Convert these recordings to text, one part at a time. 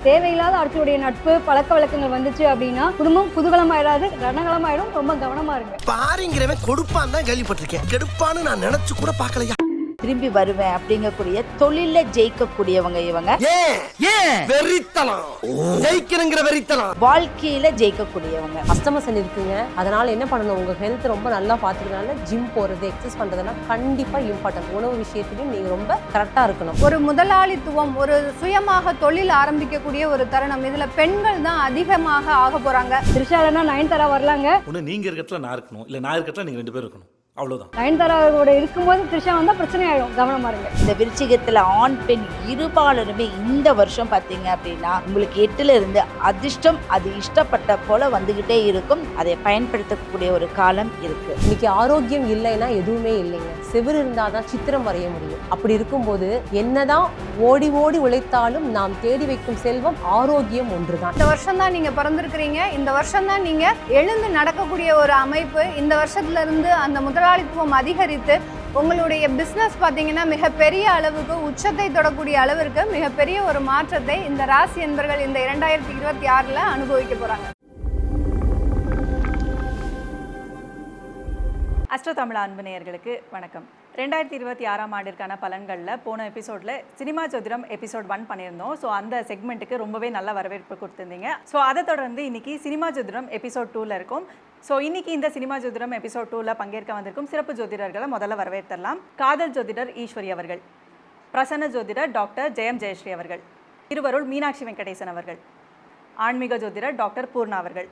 தேவையில்லாத ஆட்களுடைய நட்பு பழக்க வழக்கங்கள் வந்துச்சு அப்படின்னா குடும்பம் குதூகலமாயிடாது, ரணகலமாயிடும். ரொம்ப கவனமா இருங்க. பாரிங்கிறவன் கொடுப்பான் தான் கேள்விப்பட்டிருக்கேன், கெடுப்பான்னு நான் நினைச்சு கூட பார்க்கலையா. திரும்பி வருவேன் அப்படிங்கக்கூடிய தொழில ஜெயிக்கக்கூடியவங்க இவங்க. வாழ்க்கையில ஜெயிக்கக்கூடியவங்க. கஸ்டமர்ஸ் இருக்குங்க, அதனால என்ன பண்ணணும், உங்க ஹெல்த் ரொம்ப நல்லா பாத்துக்கிறதுனால ஜிம் போறது எக்ஸசைஸ் பண்றதெல்லாம் கண்டிப்பா இம்பார்ட்டன்ட். உணவு விஷயத்திலையும் நீங்க ரொம்ப கரெக்டா இருக்கணும். ஒரு முதலாளித்துவம், ஒரு சுயமாக தொழில் ஆரம்பிக்கக்கூடிய ஒரு தருணம். இதுல பெண்கள் தான் அதிகமாக ஆக போறாங்க. த்ரிஷாலனா நயன்தாரா வரலாங்க. ஒண்ணு நீங்க இருக்கத்துல நான் இருக்கணும், இல்ல நான் இருக்கத்துல நீங்க 2 பேரும் இருக்கணும். அவ்வளவுதான். நயன்தாராவோட இருக்கும்போது த்ரிஷா வந்தா பிரச்சனை ஆயிடும். கவனமா இருங்க. இந்த விருச்சிகத்துல ஆண் பெண் இருபாலருமே இந்த வருஷம் பாத்தீங்க அப்படின்னா உங்களுக்கு 8ல இருந்து அதிர்ஷ்டம் அது இஷ்டப்பட்ட போல வந்துகிட்டே இருக்கும். அதை பயன்படுத்தக்கூடிய ஒரு காலம் இருக்கு. இன்னைக்கு ஆரோக்கியம் இல்லைன்னா எதுவுமே இல்லைங்க. செவிறு இருந்தாதான் சித்திரம் வரைய முடியும். அப்படி இருக்கும்போது என்னதான் ஓடி ஓடி உழைத்தாலும் நாம் தேடி வைக்கும் செல்வம் ஆரோக்கியம் ஒன்றுதான். இந்த வருஷம் தான் நீங்க பிறந்திருக்கிறீங்க. இந்த வருஷம் தான் நீங்க எழுந்து நடக்கக்கூடிய ஒரு அமைப்பு. இந்த வருஷத்துல இருந்து அந்த முதலாளித்துவம் அதிகரித்து உங்களுடைய பிசினஸ் பார்த்தீங்கன்னா மிகப்பெரிய அளவுக்கு உச்சத்தை தொடக்கூடிய அளவிற்கு மிகப்பெரிய ஒரு மாற்றத்தை இந்த ராசி என்பர்கள் இந்த 2026ல் அனுபவிக்க போறாங்க. அஸ்ட்ரோ தமிழ் அன்பு நேயர்களுக்கு வணக்கம். 2026ஆம் ஆண்டிற்கான பலன்களில் போன எபிசோடில் சினிமா ஜோதிடம் எபிசோட் 1 பண்ணியிருந்தோம். ஸோ அந்த செக்மெண்ட்டுக்கு ரொம்பவே நல்ல வரவேற்பு கொடுத்துருந்தீங்க. ஸோ அதை தொடர்ந்து இன்னைக்கு சினிமா ஜோதிடம் எபிசோட் 2ல் இருக்கும். ஸோ இன்னைக்கு இந்த சினிமா ஜோதிடம் எபிசோட் 2ல் பங்கேற்க வந்திருக்கும் சிறப்பு ஜோதிடர்களை முதல்ல வரவேற்றலாம். காதல் ஜோதிடர் ஈஸ்வரி அவர்கள், பிரசன்ன ஜோதிடர் டாக்டர் ஜெயம் ஜெயஸ்ரீ அவர்கள், திருவருள் மீனாட்சி வெங்கடேசன் அவர்கள், ஆன்மீக ஜோதிடர் டாக்டர் பூர்ணா அவர்கள்.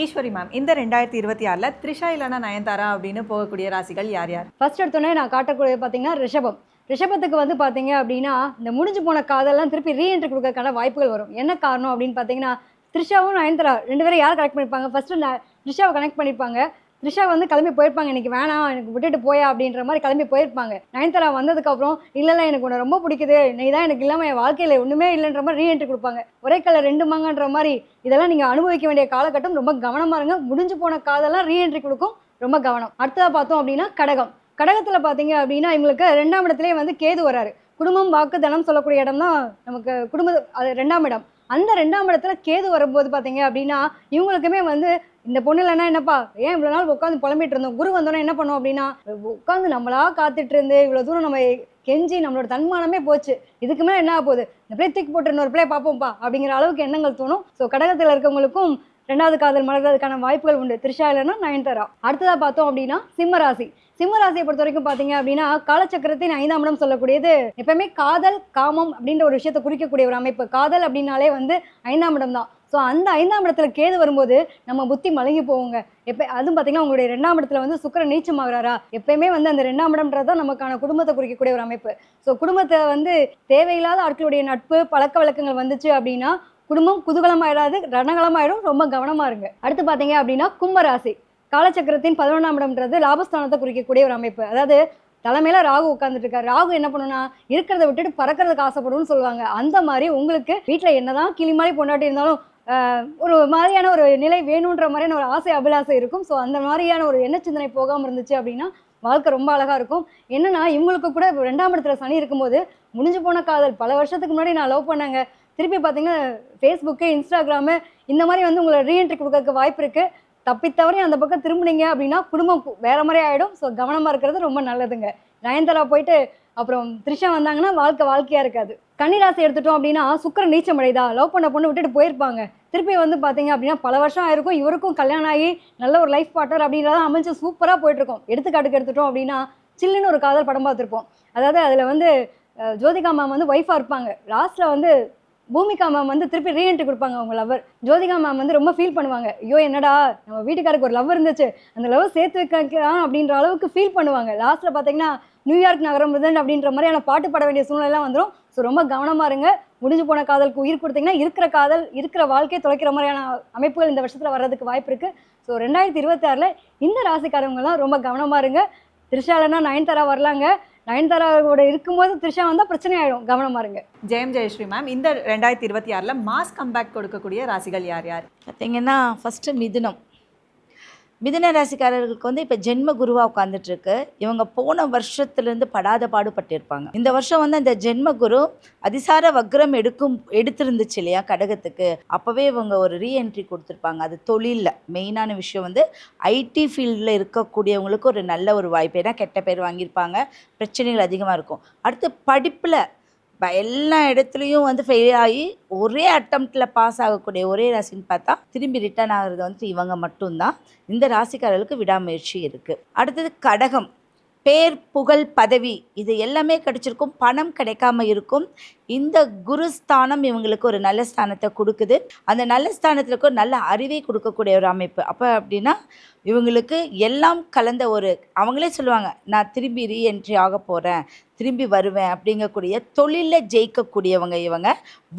ஈஸ்வரி மேம், இந்த 2026ல் த்ரிஷா இல்லைனா நயன்தாரா அப்படின்னு போகக்கூடிய ராசிகள் யார் யார்? ஃபர்ஸ்ட் எடுத்தோன்னே நான் காட்டக்கூடிய பார்த்தீங்கன்னா ரிஷபம். ரிஷபத்துக்கு வந்து பார்த்தீங்க அப்படின்னா இந்த முடிஞ்சு போன காதெல்லாம் திருப்பி ரீஎன்ட்ரி கொடுக்கறதுக்கான வாய்ப்புகள் வரும். என்ன காரணம் அப்படின்னு பார்த்தீங்கன்னா த்ரிஷாவும் நயன்தாரா 2 பேரும் யார் கனெக்ட் பண்ணியிருப்பாங்க? ஃபர்ஸ்ட்டு த்ரிஷாவை கனெக்ட் பண்ணியிருப்பாங்க. த்ரிஷா வந்து கிளம்பி போயிருப்பாங்க, எனக்கு வேணாம் எனக்கு விட்டுட்டு போயா அப்படின்ற மாதிரி கிளம்பி போயிருப்பாங்க. நயன்தாரா வந்ததுக்கப்புறம் இல்லை எனக்கு உன்னை ரொம்ப பிடிக்குது, நீ தான் எனக்கு இல்லாமல் என் வாழ்க்கையில் ஒன்றுமே இல்லைன்ற மாதிரி ரீஎன்ட்ரி கொடுப்பாங்க. ஒரே கல்ல 2 மாங்கன்ற மாதிரி இதெல்லாம் நீங்கள் அனுபவிக்க வேண்டிய காலகட்டம். ரொம்ப கவனமாக இருங்க. முடிஞ்சு போன காதெல்லாம் ரீஎன்ட்ரி கொடுக்கும், ரொம்ப கவனம். அடுத்ததாக பார்த்தோம் அப்படின்னா கடகம். கடகத்தில் பார்த்தீங்க அப்படின்னா இவங்களுக்கு 2ஆம் இடத்துலேயே வந்து கேது வராரு. குடும்பம் வாக்கு தனம் சொல்லக்கூடிய இடம் தான் நமக்கு அது 2ஆம் இடம். அந்த 2ஆம் இடத்துல கேது வரும்போது பார்த்தீங்க அப்படின்னா இவங்களுக்குமே வந்து இந்த பொண்ணு இல்லைன்னா என்னப்பா ஏன் இவ்வளோ நாள் உட்காந்து புலம்பிட்டு இருந்தோம், குரு வந்தோன்னே என்ன பண்ணோம் அப்படின்னா உட்காந்து நம்மளா காத்துட்டு இருந்து இவ்வளோ தூரம் நம்ம கெஞ்சி நம்மளோட தன்மானமே போச்சு, இதுக்கு மேலே என்ன ஆக போகுது, இந்த பிள்ளை தூக்கி போட்டு இன்னொரு பிள்ளையை பார்ப்போம்ப்பா அப்படிங்கிற அளவுக்கு எண்ணங்கள் தோணும். ஸோ கடகத்தில் இருக்கவங்களுக்கும் 2வது காதல் மலர்றதுக்கான வாய்ப்புகள் உண்டு. த்ரிஷா இல்லைன்னா நயன்தாரா. அடுத்ததாக பார்த்தோம் அப்படின்னா சிம்மராசி. சிம்மராசியை பொறுத்த வரைக்கும் பார்த்தீங்க அப்படின்னா காலச்சக்கரத்தின் 5ஆம் இடம் சொல்லக்கூடியது எப்பவுமே காதல் காமம் அப்படின்ற ஒரு விஷயத்தை குறிக்கக்கூடிய ஒரு அமைப்பு. காதல் அப்படின்னாலே வந்து 5ஆம் இடம் தான். ஸோ அந்த 5ஆம் இடத்துல கேது வரும்போது நம்ம புத்தி மலங்கி போவோங்க. அதுவும் பார்த்தீங்கன்னா உங்களுடைய 2ஆம் இடத்துல வந்து சுக்கிரன் நீச்சமாகறாரா, எப்பயுமே வந்து அந்த 2ஆம் இடம்ன்றது தான் நமக்கான குடும்பத்தை குறிக்கக்கூடிய ஒரு அமைப்பு. ஸோ குடும்பத்தை வந்து தேவையில்லாத ஆட்களுடைய நட்பு பழக்க வழக்கங்கள் வந்துச்சு அப்படின்னா குடும்பம் குதூகலமாயிடாது, ரணகலமாயிடும். ரொம்ப கவனமா இருங்க. அடுத்து பார்த்தீங்க அப்படின்னா கும்பராசி. காலச்சக்கரத்தின் 11ஆம் இடம்ன்றது லாபஸ்தானத்தை குறிக்கக்கூடிய ஒரு அமைப்பு. அதாவது தலைமையில ராகு உட்காந்துட்டு இருக்காரு. ராகு என்ன பண்ணுன்னா இருக்கிறத விட்டுட்டு பறக்கிறதுக்கு ஆசைப்படும்னு சொல்லுவாங்க. அந்த மாதிரி உங்களுக்கு வீட்டில் என்னதான் கிளி மாதிரி பொண்டாட்டி இருந்தாலும் ஒரு மாதிரியான ஒரு நிலை வேணுன்ற மாதிரியான ஒரு ஆசை அபிலாசை இருக்கும். ஸோ அந்த மாதிரியான ஒரு எண்ண சிந்தனை போகாமல் இருந்துச்சு அப்படின்னா வாழ்க்கை ரொம்ப அழகா இருக்கும். என்னன்னா இவங்களுக்கு கூட 2ஆம் இடத்துல சனி இருக்கும்போது முடிஞ்சு போன காதல் பல வருஷத்துக்கு முன்னாடி நான் லவ் பண்ணாங்க, திருப்பி பார்த்தீங்கன்னா ஃபேஸ்புக்கு இன்ஸ்டாகிராமு இந்த மாதிரி வந்து உங்களை ரீஎன்ட்ரி கொடுக்கறதுக்கு வாய்ப்பு இருக்குது. தப்பித்தவரையும் அந்த பக்கம் திரும்பினீங்க அப்படின்னா குடும்பம் வேற மாதிரி ஆகிடும். ஸோ கவனமாக இருக்கிறது ரொம்ப நல்லதுங்க. நயன்தாரா போயிட்டு அப்புறம் த்ரிஷா வந்தாங்கன்னா வாழ்க்கையாக இருக்காது. கன்னிராசி எடுத்துட்டோம் அப்படின்னா சுக்கிரன் நீச்சம் அடைதா, லவ் பண்ண பொண்ணு விட்டுட்டு போயிருப்பாங்க. திருப்பி வந்து பார்த்தீங்க அப்படின்னா பல வருஷம் ஆயிருக்கும், இவருக்கும் கல்யாணம் ஆகி நல்ல ஒரு லைஃப் பார்ட்னர் அப்படின்றத அமைச்சு சூப்பராக போயிட்டுருக்கோம். எடுத்துக்காட்டுக்கு எடுத்துட்டோம் அப்படின்னா சில்லுன்னு ஒரு காதல் படம் பார்த்துருப்போம். அதாவது அதில் வந்து ஜோதிகா மேம் வந்து ஒய்ஃபாக இருப்பாங்க. லாஸ்ட்டில் வந்து பூமிகா மேம் வந்து திருப்பி ரீஎன்ட்ரி கொடுப்பாங்க அவங்க லவர். ஜோதிகா மேம் வந்து ரொம்ப ஃபீல் பண்ணுவாங்க, ஐயோ என்னடா நம்ம வீட்டுக்காருக்கு ஒரு லவ் இருந்துச்சு, அந்த லவ் சேர்த்து வைக்கலாம் அப்படின்ற அளவுக்கு ஃபீல் பண்ணுவாங்க. லாஸ்ட்டில் பார்த்தீங்கன்னா நியூயார்க் நகரம் பிரசிடென்ட் அப்படின்ற மாதிரியான பாட்டு பாட வேண்டிய சூழ்நிலைலாம் வந்துடும். ஸோ ரொம்ப கவனமாக இருங்க. முடிஞ்சு போன காதலுக்கு உயிர் கொடுத்தீங்கன்னா இருக்கிற காதல் இருக்கிற வாழ்க்கையை தொலைக்கிற மாதிரியான அமைப்புகள் இந்த வருஷத்தில் வர்றதுக்கு வாய்ப்பு இருக்குது. ஸோ 2026ல் இந்த ராசிக்காரவங்கலாம் ரொம்ப கவனமாக இருங்க. த்ரிஷா இல்லைன்னா நயன்தாரா வரலாங்க. நயன்தாராவோட இருக்கும்போது த்ரிஷா வந்தால் பிரச்சனை ஆகிடும், கவனமாக இருங்க. ஜெயம் ஜெயஸ்ரீ மேம், இந்த 2026ல் மாஸ் கம்பேக் கொடுக்கக்கூடிய ராசிகள் யார் யார்? பார்த்தீங்கன்னா ஃபஸ்ட்டு மிதுனம். மிதுன ராசிக்காரர்களுக்கு வந்து இப்போ ஜென்ம குருவாக உட்காந்துட்டு இருக்கு. இவங்க போன வருஷத்துலேருந்து படாத பாடுபட்டிருப்பாங்க. இந்த வருஷம் வந்து அந்த ஜென்ம குரு அதிசார வக்ரம் எடுத்திருந்துச்சு இல்லையா கடகத்துக்கு, அப்போவே இவங்க ஒரு ரீஎன்ட்ரி கொடுத்துருப்பாங்க. அது தொழிலில் மெயினான விஷயம் வந்து ஐடி ஃபீல்டில் இருக்கக்கூடியவங்களுக்கு ஒரு நல்ல ஒரு வாய்ப்பு. ஏன்னா கெட்ட பேர் வாங்கியிருப்பாங்க, பிரச்சனைகள் அதிகமாக இருக்கும். அடுத்து படிப்பில் எல்லா இடத்துலையும் வந்து ஃபெயில் ஆகி ஒரே அட்டம்ப்டில் பாஸ் ஆகக்கூடிய ஒரே ராசின்னு பார்த்தா திரும்பி ரிட்டர்ன் ஆகிறது வந்து இவங்க மட்டும்தான். இந்த ராசிக்காரர்களுக்கு விடாமுயற்சி இருக்குது. அடுத்தது கடகம். பேர் புகழ் பதவி இது எல்லாமே கிடைச்சிருக்கும், பணம் கிடைக்காம இருக்கும். இந்த குருஸ்தானம் இவங்களுக்கு ஒரு நல்ல ஸ்தானத்தை கொடுக்குது. அந்த நல்ல ஸ்தானத்தில் ஒரு நல்ல அறிவை கொடுக்கக்கூடிய ஒரு அமைப்பு. அப்போ அப்படின்னா இவங்களுக்கு எல்லாம் கலந்த ஒரு, அவங்களே சொல்லுவாங்க நான் திரும்பி ரீஎன்ட்ரி ஆக போகிறேன், திரும்பி வருவேன் அப்படிங்கக்கூடிய தொழிலில் ஜெயிக்கக்கூடியவங்க இவங்க.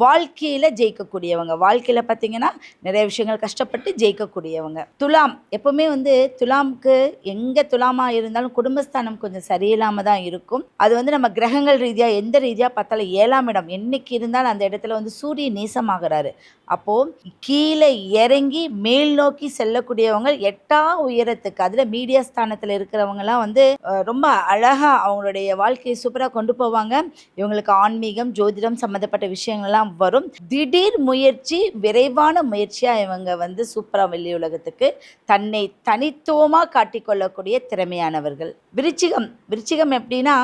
வாழ்க்கையில் ஜெயிக்கக்கூடியவங்க, வாழ்க்கையில் பார்த்திங்கன்னா நிறைய விஷயங்கள் கஷ்டப்பட்டு ஜெயிக்கக்கூடியவங்க. துலாம். எப்போவுமே வந்து துலாமுக்கு எங்கே துலாமாக இருந்தாலும் குடும்பஸ்தானம் கொஞ்சம் சரியில்லாமல் தான் இருக்கும். அது வந்து நம்ம கிரகங்கள் ரீதியாக எந்த ரீதியாக பார்த்தாலும் 7ஆம் இடம் என்னைக்கு இருந்தாலும் அந்த இடத்துல வந்து சூரியன் நீசமாகிறாரு. அப்போது கீழே இறங்கி மேல் நோக்கி செல்லக்கூடியவங்க 8ஆம் உயரத்துக்கு, அதில் மீடியா ஸ்தானத்தில் இருக்கிறவங்கலாம் வந்து ரொம்ப அழகாக அவங்களுடைய வாழ்க்கையை சூப்பராக கொண்டு போவாங்க. இவங்களுக்கு ஆன்மீகம் ஜோதிடம் சம்மந்தப்பட்ட விஷயங்கள்லாம் வரும். திடீர் முயற்சி விரைவான முயற்சியாக இவங்க வந்து சூப்பராக வெளி உலகத்துக்கு தன்னை தனித்துவமாக காட்டிக்கொள்ளக்கூடிய திறமையானவர்கள். விருச்சிகம். விருச்சிகம் எப்படின்னா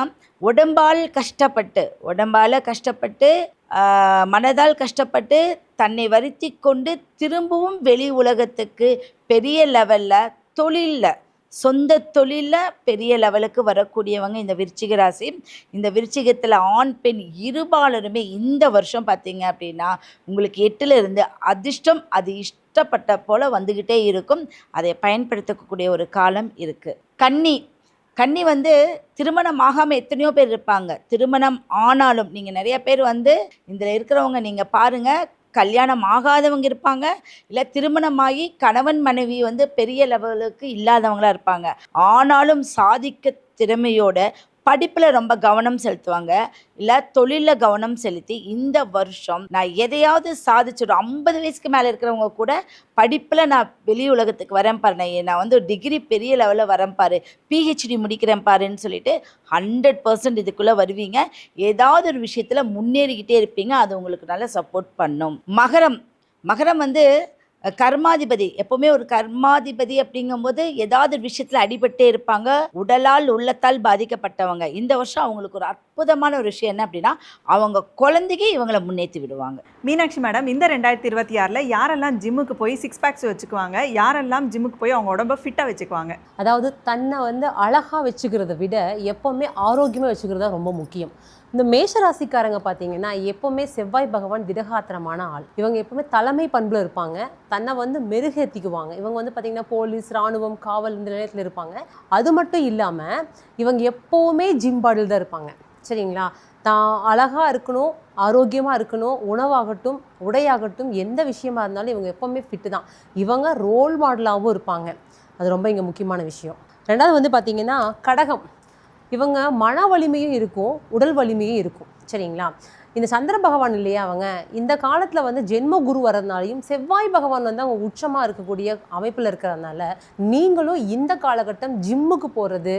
உடம்பால் கஷ்டப்பட்டு மனதால் கஷ்டப்பட்டு தன்னை வருத்தி கொண்டு திரும்பவும் வெளி உலகத்துக்கு பெரிய லெவலில் தொழிலில் சொந்த தொழிலில் பெரிய லெவலுக்கு வரக்கூடியவங்க இந்த விருச்சிக ராசி. இந்த விருச்சிகத்தில் ஆண் பெண் இருபாலருமே இந்த வருஷம் பார்த்தீங்க அப்படின்னா உங்களுக்கு 8ல் இருந்து அதிர்ஷ்டம் அது இஷ்டப்பட்ட போல் வந்துக்கிட்டே இருக்கும். அதை பயன்படுத்தக்கூடிய ஒரு காலம் இருக்குது. கன்னி வந்து திருமணம் ஆகாமல் எத்தனையோ பேர் இருப்பாங்க. திருமணம் ஆனாலும் நீங்கள் நிறைய பேர் வந்து இதில் இருக்கிறவங்க நீங்கள் பாருங்கள், கல்யாணம் ஆகாதவங்க இருப்பாங்க, இல்லை திருமணமாகி கணவன் மனைவி வந்து பெரிய லெவலுக்கு இல்லாதவங்களாக இருப்பாங்க. ஆனாலும் சாதிக்க திறமையோட படிப்பில் ரொம்ப கவனம் செலுத்துவாங்க, இல்லை தொழிலில் கவனம் செலுத்தி இந்த வருஷம் நான் எதையாவது சாதிச்சிடும். 50 வயசுக்கு மேலே இருக்கிறவங்க கூட படிப்பில் நான் வெளி உலகத்துக்கு வரேன் பாரு, நான் வந்து டிகிரி பெரிய லெவலில் வரேன் பாரு, PhD முடிக்கிறேன் பாருன்னு சொல்லிட்டு 100% இதுக்குள்ளே வருவீங்க. ஏதாவது ஒரு விஷயத்தில் முன்னேறிக்கிட்டே இருப்பீங்க. அது உங்களுக்கு நல்லா சப்போர்ட் பண்ணும். மகரம் வந்து கர்மாதிபதி. எப்போவுமே ஒரு கர்மாதிபதி அப்படிங்கும்போது ஏதாவது விஷயத்தில் அடிபட்டே இருப்பாங்க, உடலால் உள்ளத்தால் பாதிக்கப்பட்டவங்க. இந்த வருஷம் அவங்களுக்கு ஒரு அற்புதமான ஒரு விஷயம் என்ன அப்படின்னா அவங்க குழந்தைக்கு இவங்களை முன்னேற்றி விடுவாங்க. மீனாட்சி மேடம், இந்த 2026ல் யாரெல்லாம் ஜிம்முக்கு போய் 6 பேக்ஸ் வச்சுக்குவாங்க, யாரெல்லாம் ஜிம்முக்கு போய் அவங்க உடம்ப ஃபிட்டாக வச்சுக்குவாங்க? அதாவது தன்னை வந்து அழகாக வச்சுக்கிறத விட எப்போவுமே ஆரோக்கியமாக வச்சுக்கிறது தான் ரொம்ப முக்கியம். இந்த மேஷராசிக்காரங்க பார்த்தீங்கன்னா எப்போவுமே செவ்வாய் பகவான் திடகாத்திரமான ஆள். இவங்க எப்போவுமே தலைமை பண்பில் இருப்பாங்க, தன்னை வந்து மெருகேற்றிக்குவாங்க. இவங்க வந்து பார்த்திங்கன்னா போலீஸ், இராணுவம், காவல் இந்த நிலையத்தில் இருப்பாங்க. அது மட்டும் இல்லாமல் இவங்க எப்போவுமே ஜிம் பாடில் தான் இருப்பாங்க. சரிங்களா? தான் அழகாக இருக்கணும், ஆரோக்கியமாக இருக்கணும், உணவாகட்டும் உடையாகட்டும் எந்த விஷயமா இருந்தாலும் இவங்க எப்போவுமே ஃபிட்டு தான். இவங்க ரோல் மாடலாகவும் இருப்பாங்க. அது ரொம்ப இங்கே முக்கியமான விஷயம். ரெண்டாவது வந்து பார்த்திங்கன்னா கடகம். இவங்க மன வலிமையும் இருக்கும், உடல் வலிமையும் இருக்கும். சரிங்களா? இந்த சந்திர பகவான் இல்லையா, அவங்க இந்த காலத்தில் வந்து ஜென்ம குரு வரதுனாலையும் செவ்வாய் பகவான் வந்து அவங்க உச்சமாக இருக்கக்கூடிய அமைப்பில் இருக்கிறதுனால நீங்களும் இந்த காலகட்டம் ஜிம்முக்கு போகிறது,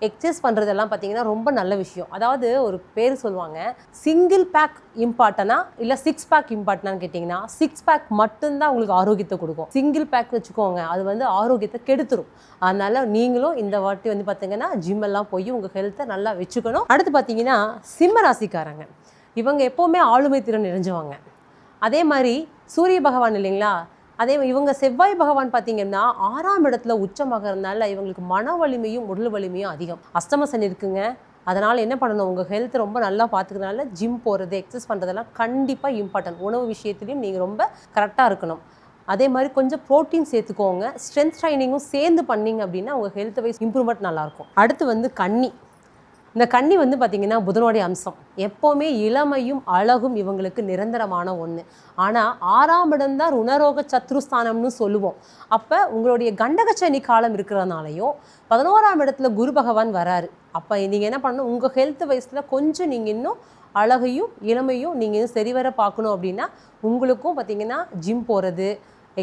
எக்ஸசைஸ் பண்ணுறதெல்லாம் பார்த்தீங்கன்னா ரொம்ப நல்ல விஷயம். அதாவது ஒரு பேர் சொல்லுவாங்க, சிங்கிள் பேக் இம்பார்ட்டனா இல்லை 6 பேக் இம்பார்ட்டனான்னு கேட்டிங்கன்னா 6 பேக் மட்டும்தான் உங்களுக்கு ஆரோக்கியத்தை கொடுக்கும். சிங்கிள் பேக் வச்சுக்கோங்க, அது வந்து ஆரோக்கியத்தை கெடுத்துரும். அதனால் நீங்களும் இந்த வாட்டி வந்து பார்த்தீங்கன்னா ஜிம் எல்லாம் போய் உங்கள் ஹெல்த்தை நல்லா வச்சுக்கணும். அடுத்து பார்த்தீங்கன்னா சிம்ம ராசிக்காரங்க. இவங்க எப்போவுமே ஆளுமை திறன் நிறைஞ்சவங்க. அதே மாதிரி சூரிய பகவான் இல்லைங்களா, அதே இவங்க செவ்வாய் பகவான் பார்த்தீங்கன்னா 6ஆம் இடத்துல உச்சமாகறதுனால இவங்களுக்கு மன வலிமையும் உடல் வலிமையும் அதிகம். அஷ்டம சனி இருக்குங்க. அதனால் என்ன பண்ணணும், உங்கள் ஹெல்த் ரொம்ப நல்லா பார்த்துக்கிறதுனால ஜிம் போகிறது, எக்ஸசைஸ் பண்ணுறதெல்லாம் கண்டிப்பாக இம்பார்ட்டன்ட். உணவு விஷயத்துலையும் நீங்கள் ரொம்ப கரெக்டாக இருக்கணும். அதே மாதிரி கொஞ்சம் ப்ரோட்டீன் சேர்த்துக்கோங்க. ஸ்ட்ரென்த் ட்ரைனிங்கும் சேர்ந்து பண்ணிங்க அப்படின்னா உங்கள் ஹெல்த் வைஸ் இம்ப்ரூவ்மெண்ட் நல்லாயிருக்கும். அடுத்து வந்து கன்னி. இந்த கன்னி வந்து பார்த்திங்கன்னா புதனுடைய அம்சம். எப்போவுமே இளமையும் அழகும் இவங்களுக்கு நிரந்தரமான ஒன்று. ஆனால் 6ஆம் இடம் தான் ருணரோக சத்ருஸ்தானம்னு சொல்லுவோம். அப்போ உங்களுடைய கண்டகச்சனி காலம் இருக்கிறதுனாலையும் 11ஆம் இடத்துல குரு பகவான் வராரு. அப்போ நீங்கள் என்ன பண்ணணும், உங்கள் ஹெல்த் வைஸில் கொஞ்சம் நீங்கள் இன்னும் அழகையும் இளமையும் நீங்கள் இன்னும் சரிவர பார்க்கணும் அப்படின்னா உங்களுக்கும் பார்த்திங்கன்னா ஜிம் போகிறது,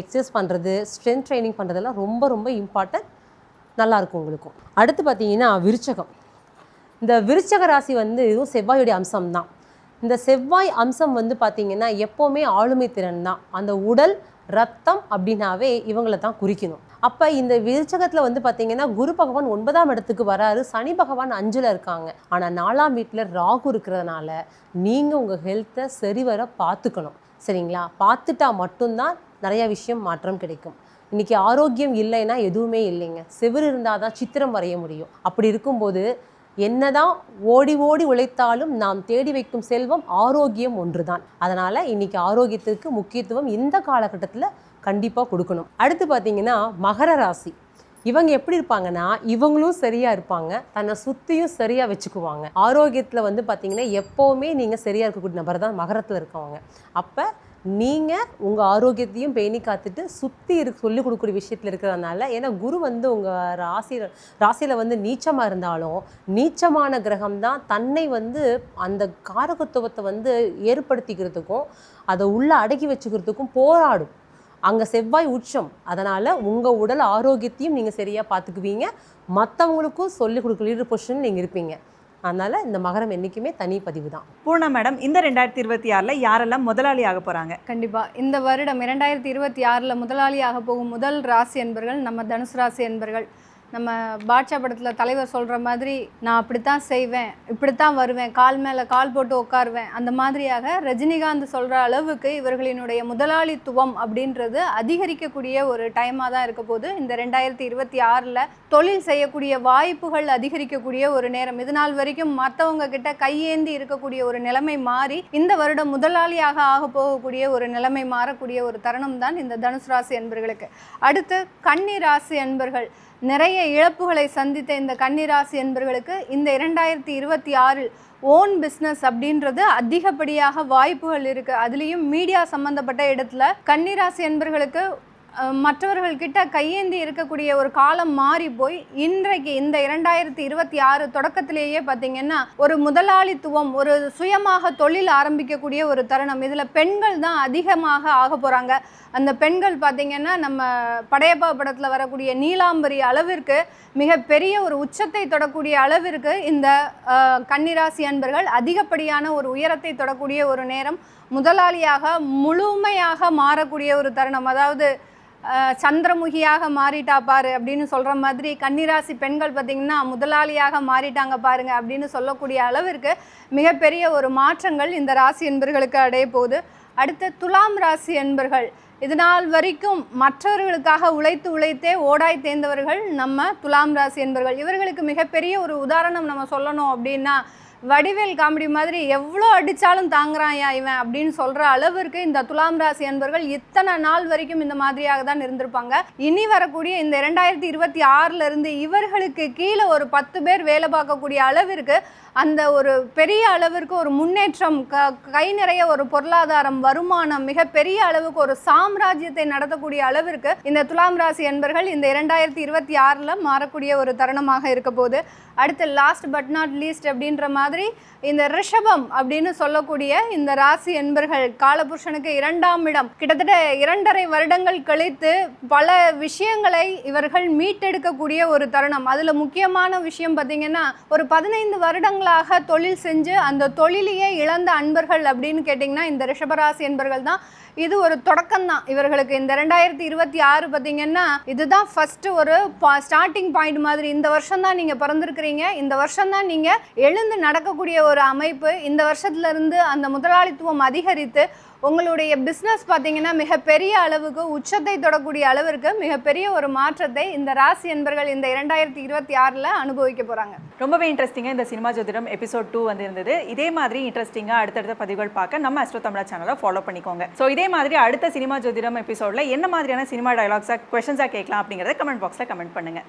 எக்ஸசைஸ் பண்ணுறது, ஸ்ட்ரென்த் ட்ரைனிங் பண்ணுறதெல்லாம் ரொம்ப ரொம்ப இம்பார்ட்டன்ட், நல்லாயிருக்கும் உங்களுக்கும். அடுத்து பார்த்தீங்கன்னா விருச்சகம். இந்த விருச்சக ராசி வந்து இதுவும் செவ்வாயுடைய அம்சம் தான். இந்த செவ்வாய் அம்சம் வந்து பார்த்திங்கன்னா எப்போவுமே ஆளுமை திறன் தான். அந்த உடல் ரத்தம் அப்படின்னாவே இவங்களை தான் குறிக்கணும். அப்போ இந்த விருச்சகத்தில் வந்து பார்த்திங்கன்னா குரு பகவான் 9ஆம் இடத்துக்கு வராரு, சனி பகவான் 5ல் இருக்காங்க. ஆனால் 4ஆம் வீட்டில் ராகு இருக்கிறதுனால நீங்கள் உங்கள் ஹெல்த்தை சரிவர பார்த்துக்கணும். சரிங்களா? பார்த்துட்டா மட்டும்தான் நிறையா விஷயம் மாற்றம் கிடைக்கும். இன்றைக்கி ஆரோக்கியம் இல்லைன்னா எதுவுமே இல்லைங்க. செவுரு இருந்தால் தான் சித்திரம் வரைய முடியும். அப்படி இருக்கும்போது என்னதான் ஓடி ஓடி உழைத்தாலும் நாம் தேடி வைக்கும் செல்வம் ஆரோக்கியம் ஒன்று தான். அதனால் இன்றைக்கி ஆரோக்கியத்திற்கு முக்கியத்துவம் இந்த காலகட்டத்தில் கண்டிப்பாக கொடுக்கணும். அடுத்து பார்த்திங்கன்னா மகர ராசி. இவங்க எப்படி இருப்பாங்கன்னா இவங்களும் சரியாக இருப்பாங்க, தன்னை சுற்றியும் சரியாக வச்சுக்குவாங்க. ஆரோக்கியத்தில் வந்து பார்த்திங்கன்னா எப்போவுமே நீங்கள் சரியாக இருக்கக்கூடிய நபர் தான் மகரத்தில் இருக்கவங்க. அப்போ நீங்கள் உங்கள் ஆரோக்கியத்தையும் பேணி காத்துட்டு சுற்றி சொல்லிக் கொடுக்கக்கூடிய விஷயத்தில் இருக்கிறதுனால, ஏன்னா குரு வந்து உங்கள் ராசியில் வந்து நீச்சமாக இருந்தாலும் நீச்சமான கிரகம் தான் தன்னை வந்து அந்த காரகத்துவத்தை வந்து ஏற்படுத்திக்கிறதுக்கும் அதை உள்ளே அடக்கி வச்சுக்கிறதுக்கும் போராடும். அங்கே செவ்வாய் உச்சம். அதனால் உங்கள் உடல் ஆரோக்கியத்தையும் நீங்கள் சரியாக பார்த்துக்குவீங்க, மற்றவங்களுக்கும் சொல்லிக் கொடுக்க லீடர் பொசிஷன் நீங்கள் இருப்பீங்க. அதனால் இந்த மகரம் என்றைக்குமே தனி பதிவு தான். பூர்ணா மேடம், இந்த 2026 யாரெல்லாம் முதலாளி ஆக போகிறாங்க? கண்டிப்பாக இந்த வருடம் 2026 முதலாளியாக போகும் முதல் ராசி என்பர்கள் நம்ம தனுசு ராசி என்பர்கள். நம்ம பாட்ஷா படத்தில் தலைவர் சொல்கிற மாதிரி நான் அப்படித்தான் செய்வேன், இப்படித்தான் வருவேன், கால் மேலே கால் போட்டு உட்காருவேன், அந்த மாதிரியாக ரஜினிகாந்த் சொல்கிற அளவுக்கு இவர்களினுடைய முதலாளித்துவம் அப்படின்றது அதிகரிக்கக்கூடிய ஒரு டைமாக தான் இருக்க போது. இந்த 2026 தொழில் செய்யக்கூடிய வாய்ப்புகள் அதிகரிக்கக்கூடிய ஒரு நேரம். இது நாள் வரைக்கும் மற்றவங்க கிட்ட கையேந்தி இருக்கக்கூடிய ஒரு நிலைமை மாறி இந்த வருடம் முதலாளியாக ஆக போகக்கூடிய ஒரு நிலைமை மாறக்கூடிய ஒரு தருணம் தான் இந்த தனுசு ராசி என்பர்களுக்கு. அடுத்து கன்னி ராசி என்பர்கள். நிறைய இழப்புகளை சந்தித்த இந்த கன்னிராசி என்பர்களுக்கு இந்த 2026 ஓன் பிஸ்னஸ் அப்படின்றது அதிகப்படியாக வாய்ப்புகள் இருக்குது. அதுலேயும் மீடியா சம்மந்தப்பட்ட இடத்துல கன்னிராசி என்பர்களுக்கு மற்றவர்கள்கிட்ட கையேந்தி இருக்கக்கூடிய ஒரு காலம் மாறி போய் இன்றைக்கு இந்த 2026 தொடக்கத்திலேயே பார்த்திங்கன்னா ஒரு முதலாளித்துவம், ஒரு சுயமாக தொழில் ஆரம்பிக்கக்கூடிய ஒரு தருணம். இதில் பெண்கள் தான் அதிகமாக ஆக போகிறாங்க. அந்த பெண்கள் பார்த்திங்கன்னா நம்ம படையப்பா படத்தில் வரக்கூடிய நீலாம்பரி அளவிற்கு மிகப்பெரிய ஒரு உச்சத்தை தொடக்கூடிய அளவிற்கு இந்த கன்னிராசி அன்பர்கள் அதிகப்படியான ஒரு உயரத்தை தொடக்கூடிய ஒரு நேரம். முதலாளியாக முழுமையாக மாறக்கூடிய ஒரு தருணம். அதாவது சந்திரமுகியாக மாறிட்டா பாரு அப்படின்னு சொல்கிற மாதிரி கன்னிராசி பெண்கள் பார்த்திங்கன்னா முதலாளியாக மாறிட்டாங்க பாருங்க அப்படின்னு சொல்லக்கூடிய அளவிற்கு மிகப்பெரிய ஒரு மாற்றங்கள் இந்த ராசி என்பர்களுக்கு அடைய போகுது. அடுத்து துலாம் ராசி என்பர்கள். இது நாள் வரைக்கும் மற்றவர்களுக்காக உழைத்தே ஓடாய் தேர்ந்தவர்கள் நம்ம துலாம் ராசி என்பர்கள். இவர்களுக்கு மிகப்பெரிய ஒரு உதாரணம் நம்ம சொல்லணும் அப்படின்னா, வடிவேல் காமெடி மாதிரி எவ்வளோ அடித்தாலும் தாங்குறாயா இவன் அப்படின்னு சொல்கிற அளவிற்கு இந்த துலாம் ராசி அன்பர்கள் இத்தனை நாள் வரைக்கும் இந்த மாதிரியாக தான் இருந்திருப்பாங்க. இனி வரக்கூடிய இந்த 2026 இவர்களுக்கு கீழே ஒரு 10 பேர் வேலை பார்க்கக்கூடிய அளவிற்கு அந்த ஒரு பெரிய அளவிற்கு ஒரு முன்னேற்றம், கை நிறைய ஒரு பொருளாதாரம், வருமானம், மிகப்பெரிய அளவுக்கு ஒரு சாம்ராஜ்யத்தை நடத்தக்கூடிய அளவிற்கு இந்த துலாம் ராசி என்பர்கள் இந்த 2026 மாறக்கூடிய ஒரு தருணமாக இருக்க போது. அடுத்து லாஸ்ட் பட் நாட் லீஸ்ட் அப்படின்ற மாதிரி இந்த ரிஷபம் அப்படின்னு சொல்லக்கூடிய இந்த ராசி என்பர்கள் காலபுருஷனுக்கு 2ஆம் இடம். கிட்டத்தட்ட 2.5 வருடங்கள் கழித்து பல விஷயங்களை இவர்கள் மீட்டெடுக்கக்கூடிய ஒரு தருணம். அதில் முக்கியமான விஷயம் பார்த்திங்கன்னா, ஒரு 15 வருடங்களாக தொழில் செஞ்சு அந்த தொழிலையே இழந்த அன்பர்கள் அப்படின்னு கேட்டிங்கன்னா இந்த ரிஷபராசி என்பர்கள் தான். இது ஒரு தொடக்கம் தான் இவர்களுக்கு. இந்த 2026 பார்த்திங்கன்னா இதுதான் ஃபஸ்ட்டு ஒரு ஸ்டார்டிங் பாயிண்ட் மாதிரி. இந்த வருஷம் தான் நீங்கள் பிறந்திருக்கிறீங்க, இந்த வருஷம் தான் நீங்கள் எழுந்து நடக்கக்கூடிய ஒரு அமைப்பு. இந்த வருஷத்துலேருந்து அந்த முதலாளித்துவம் அதிகரித்து உங்களுடைய பிஸ்னஸ் பார்த்திங்கன்னா மிகப்பெரிய அளவுக்கு உச்சத்தை தொடக்கூடிய அளவிற்கு மிகப்பெரிய ஒரு மாற்றத்தை இந்த ராசி என்பர்கள் இந்த 2026 அனுபவிக்க போகிறாங்க. ரொம்பவே இன்ட்ரெஸ்டிங்காக இந்த சினிமா ஜோதிடம் எபிசோட் 2 வந்து இருந்தது. இதே மாதிரி இன்ட்ரெஸ்டிங்காக அடுத்தடுத்த பதிவுகள் பார்க்க நம்ம அஸ்ட்ரோ தமிழா சேனலை ஃபாலோ பண்ணிக்கோங்க. ஸோ இதே மாதிரி அடுத்த சினிமா ஜோதிடம் எபிசோடில் என்ன மாதிரியான சினிமா டயலாக்ஸாக, கொஷன்ஸாக கேட்கலாம் அப்படிங்கிறத கமெண்ட் பாக்ஸில் கமெண்ட் பண்ணுங்கள்.